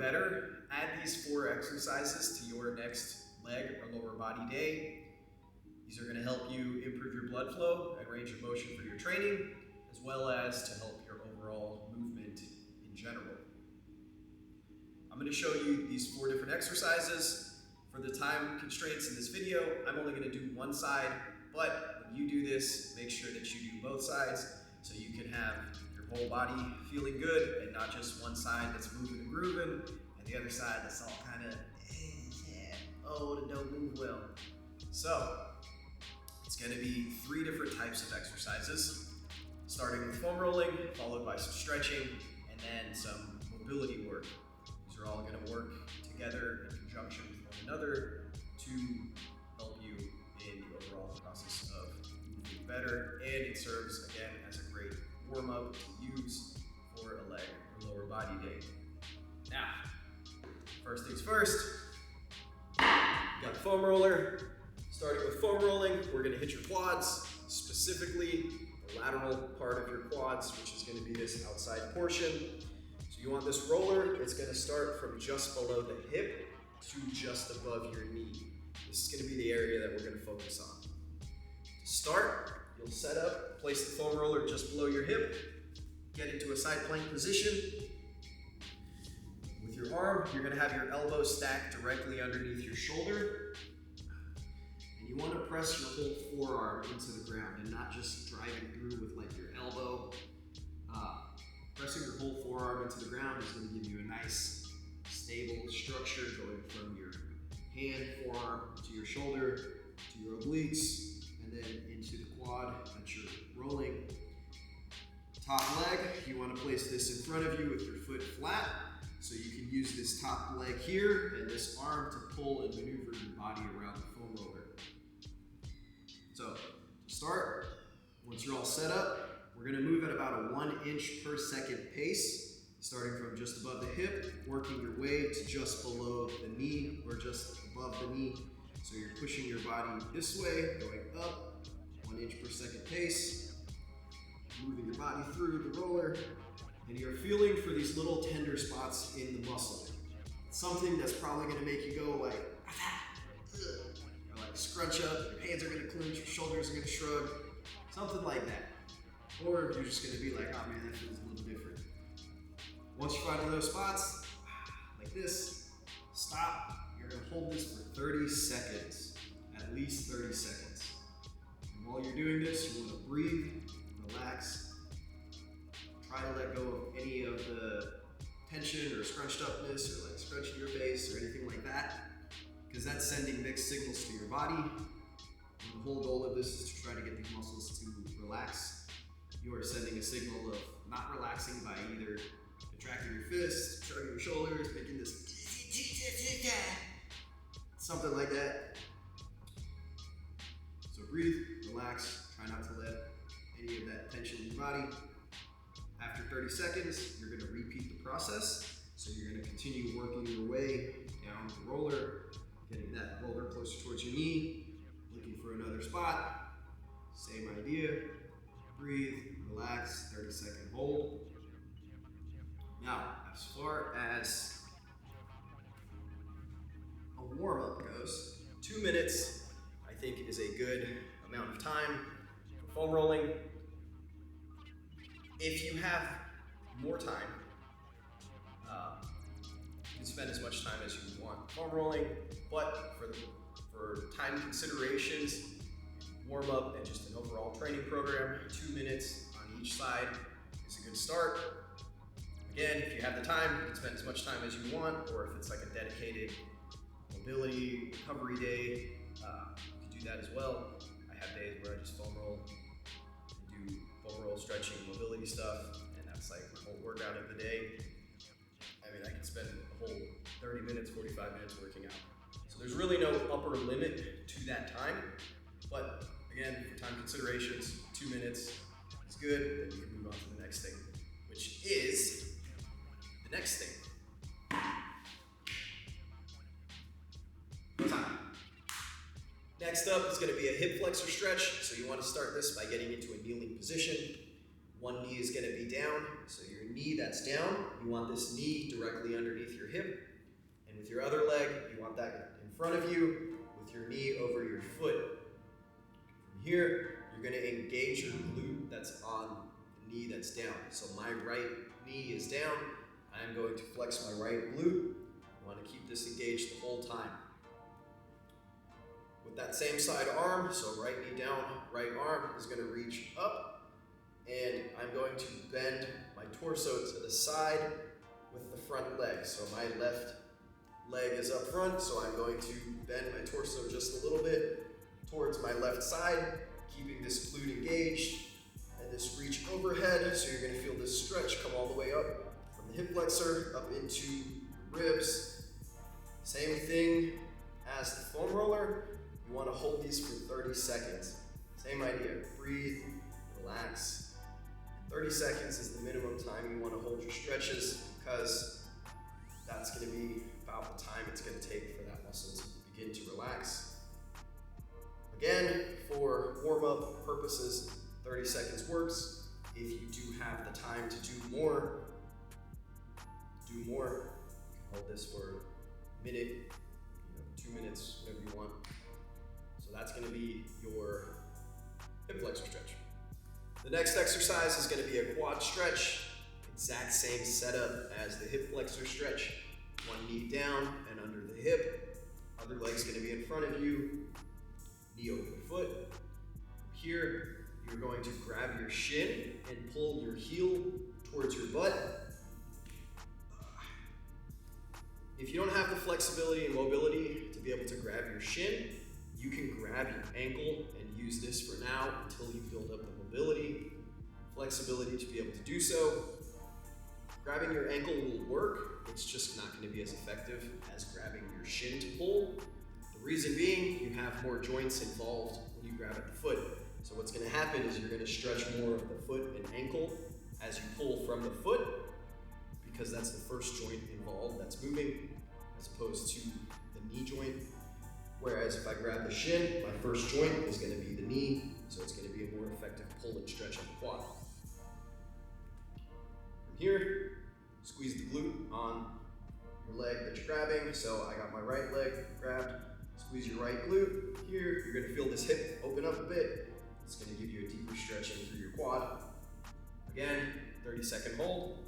better, add these 4 exercises to your next leg or lower body day. These are going to help you improve your blood flow and range of motion for your training, as well as to help your overall movement in general. I'm going to show you these 4 different exercises. For the time constraints in this video, I'm only going to do one side, but when you do this, make sure that you do both sides so you can have your whole body feeling good and not just one side that's moving and grooving and the other side that's all kind of, oh, it don't move well. So, it's going to be 3 different types of exercises, starting with foam rolling, followed by some stretching, and then some mobility work. These are all going to work together in conjunction with one another to help you in the overall process of moving better, and it serves again as a great warm-up to use for a leg or lower body day. Now, first things first, you got the foam roller. Starting with foam rolling, we're going to hit your quads, specifically the lateral part of your quads, which is going to be this outside portion. So you want this roller, it's going to start from just below the hip to just above your knee. This is going to be the area that we're going to focus on. To start, you'll set up, place the foam roller just below your hip, get into a side plank position. With your arm, you're going to have your elbow stacked directly underneath your shoulder. And you want to press your whole forearm into the ground and not just driving through with like your elbow. Pressing your whole forearm into the ground is going to give you a nice, stable structure going from your hand, forearm, to your shoulder, to your obliques, and then into the quad that you're rolling. Top leg, you want to place this in front of you with your foot flat, so you can use this top leg here and this arm to pull and maneuver your body around the foam roller. So, to start, once you're all set up, we're going to move at about a 1 inch per second pace, starting from just above the hip, working your way to just below the knee or just above the knee. So you're pushing your body this way, going up, 1 inch per second pace, moving your body through the roller, and you're feeling for these little tender spots in the muscle. It's something that's probably going to make you go like, or like scrunch up, your hands are going to clench, your shoulders are going to shrug, something like that. Or you're just going to be like, oh man, that feels a little different. Once you find one of those spots, like this, stop. You're going to hold this for 30 seconds, at least 30 seconds. And while you're doing this, you want to breathe, relax, try to let go of any of the tension or scrunched upness or like scrunching your face or anything like that, because that's sending mixed signals to your body. And the whole goal of this is to try to get these muscles to relax. You are sending a signal of not relaxing by either contracting your fists, shrugging your shoulders, making this something like that. So breathe, relax, try not to let any of that tension in your body. After 30 seconds, you're going to repeat the process. So you're going to continue working your way down the roller, getting that roller closer towards your knee, looking for another spot. Same idea. Breathe, relax, 30-second hold. Now, as far as a warm-up goes, 2 minutes, I think, is a good amount of time for foam rolling. If you have more time, you can spend as much time as you want foam rolling, but for time considerations, warm up and just an overall training program, 2 minutes on each side is a good start. Again, if you have the time, you can spend as much time as you want, or if it's like a dedicated mobility recovery day, you can do that as well. I have days where I just foam roll and do foam roll, stretching, mobility stuff, and that's like my whole workout of the day. I mean, I can spend a whole 30 minutes, 45 minutes working out. So there's really no upper limit to that time, but again, for time considerations, 2 minutes is good, then you can move on to the next thing, which is the next thing. Time. Next up is going to be a hip flexor stretch, so you want to start this by getting into a kneeling position. One knee is going to be down, so your knee that's down, you want this knee directly underneath your hip. And with your other leg, you want that in front of you with your knee over your foot. From here, you're going to engage your glute that's on the knee that's down. So my right knee is down. I am going to flex my right glute. I want to keep this engaged the whole time. With that same side arm, so right knee down, right arm is going to reach up, and I'm going to bend my torso to the side with the front leg. So my left leg is up front, so I'm going to bend my torso just a little bit towards my left side, keeping this glute engaged, and this reach overhead, so you're going to feel this stretch come all the way up from the hip flexor up into the ribs. Same thing as the foam roller. You want to hold these for 30 seconds. Same idea, breathe, relax. 30 seconds is the minimum time you want to hold your stretches, because that's going to be about the time it's going to take for that muscle to begin to relax. Again, for warm-up purposes, 30 seconds works. If you do have the time to do more. You can hold this for a minute, 2 minutes, whatever you want. So that's going to be your hip flexor stretch. The next exercise is going to be a quad stretch. Exact same setup as the hip flexor stretch. One knee down and under the hip. Other leg's going to be in front of you. Knee over the foot. Here, you're going to grab your shin and pull your heel towards your butt. If you don't have the flexibility and mobility to be able to grab your shin, you can grab your ankle and use this for now until you build up the mobility, flexibility to be able to do so. Grabbing your ankle will work, it's just not going to be as effective as grabbing your shin to pull. The reason being, you have more joints involved when you grab at the foot. So what's going to happen is you're going to stretch more of the foot and ankle as you pull from the foot, because that's the first joint involved that's moving, as opposed to the knee joint. Whereas if I grab the shin, my first joint is going to be the knee, so it's going to be a more effective pull and stretch on the quad. From here, squeeze the glute on your leg that you're grabbing. So I got my right leg grabbed, squeeze your right glute. Here, you're going to feel this hip open up a bit. It's going to give you a deeper stretch in through your quad. Again, 30-second hold.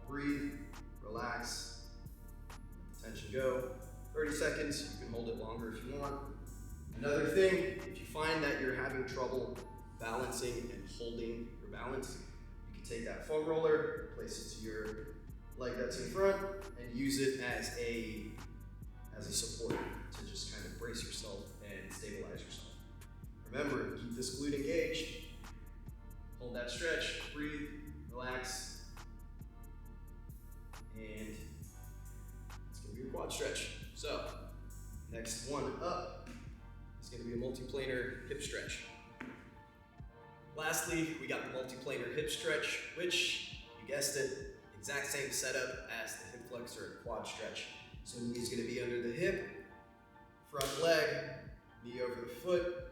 Breathe, relax, let the tension go. 30 seconds, you can hold it longer if you want. Another thing, if you find that you're having trouble balancing and holding your balance, you can take that foam roller, place it to your leg that's in front, and use it as a support to just kind of brace yourself and stabilize yourself. Remember, keep this glute engaged, hold that stretch, breathe, relax, and it's going to be your quad stretch. So, next one up is going to be a multiplanar hip stretch. Lastly, we got the multiplanar hip stretch, which, you guessed it, exact same setup as the hip flexor and quad stretch. So knee's going to be under the hip, front leg, knee over the foot.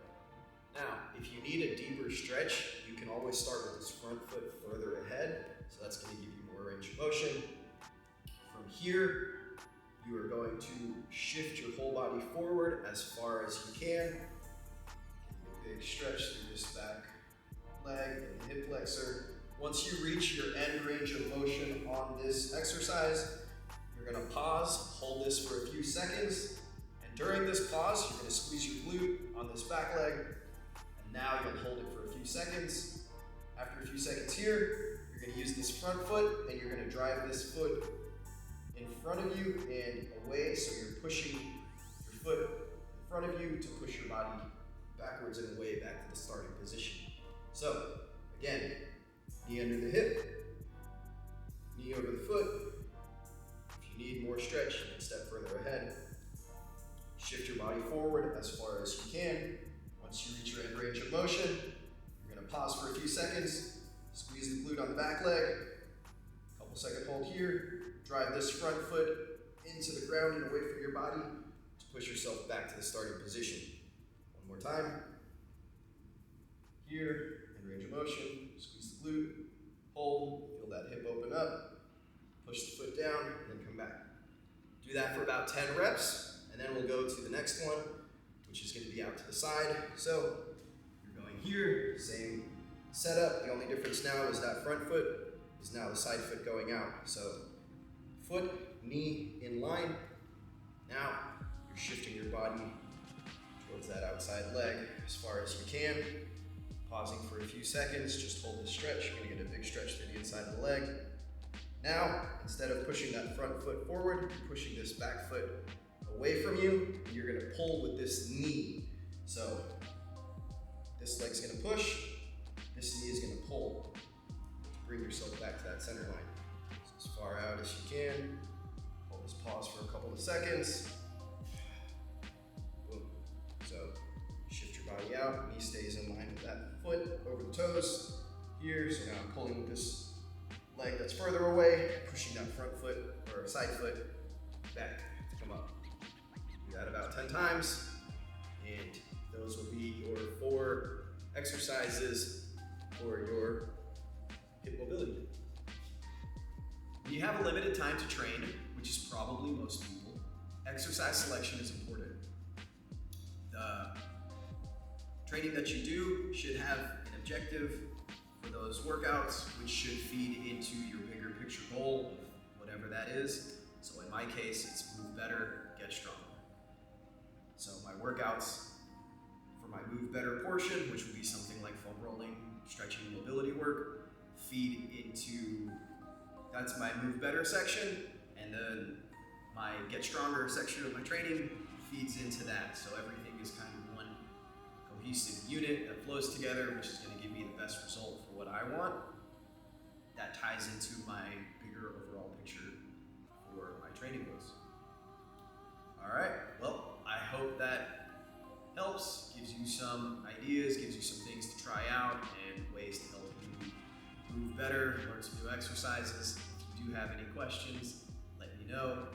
Now, if you need a deeper stretch, you can always start with this front foot further ahead. So that's going to give you more range of motion. From here, you are going to shift your whole body forward as far as you can. A big stretch through this back leg and hip flexor. Once you reach your end range of motion on this exercise, you're going to pause, hold this for a few seconds, and during this pause, you're going to squeeze your glute on this back leg, and now you'll hold it for a few seconds. After a few seconds here, you're going to use this front foot, and you're going to drive this foot in front of you and away, so you're pushing your foot in front of you to push your body backwards and away back to the starting position. So, again, knee under the hip, knee over the foot. If you need more stretch, you can step further ahead. Shift your body forward as far as you can. Once you reach your end range of motion, you're going to pause for a few seconds, squeeze the glute on the back leg, couple second hold here, drive this front foot into the ground and away from your body to push yourself back to the starting position. One more time. Here, in range of motion, squeeze the glute, hold, feel that hip open up, push the foot down, and then come back. Do that for about 10 reps, and then we'll go to the next one, which is going to be out to the side. So you're going here, same setup. The only difference now is that front foot is now the side foot going out. So foot, knee in line. Now you're shifting your body towards that outside leg as far as you can. Pausing for a few seconds, just hold the stretch. You're gonna get a big stretch through the inside of the leg. Now, instead of pushing that front foot forward, you're pushing this back foot away from you, and you're gonna pull with this knee. So this leg's gonna push, this knee is gonna pull to bring yourself back to that center line. So as far out as you can. Hold this pause for a couple of seconds. Boom. So shift your body out, knee stays in line with that foot over the toes here. So now I'm pulling with this leg that's further away, pushing that front foot or side foot back to come up. Do that about 10 times, and those will be your 4 exercises for your hip mobility. When you have a limited time to train, which is probably most people, exercise selection is important. The training that you do should have an objective for those workouts, which should feed into your bigger picture goal, whatever that is. So in my case, it's move better, get stronger. So my workouts for my move better portion, which would be something like foam rolling, stretching, mobility work, feed into, that's my move better section, and then my get stronger section of my training feeds into that. So everything is kind of one cohesive unit that flows together, which is going to give me the best result for what I want. That ties into my bigger overall picture for my training goals. All right, well, I hope that helps, gives you some ideas, gives you some things to try out and ways to help you move better, learn some new exercises. If you do have any questions, let me know.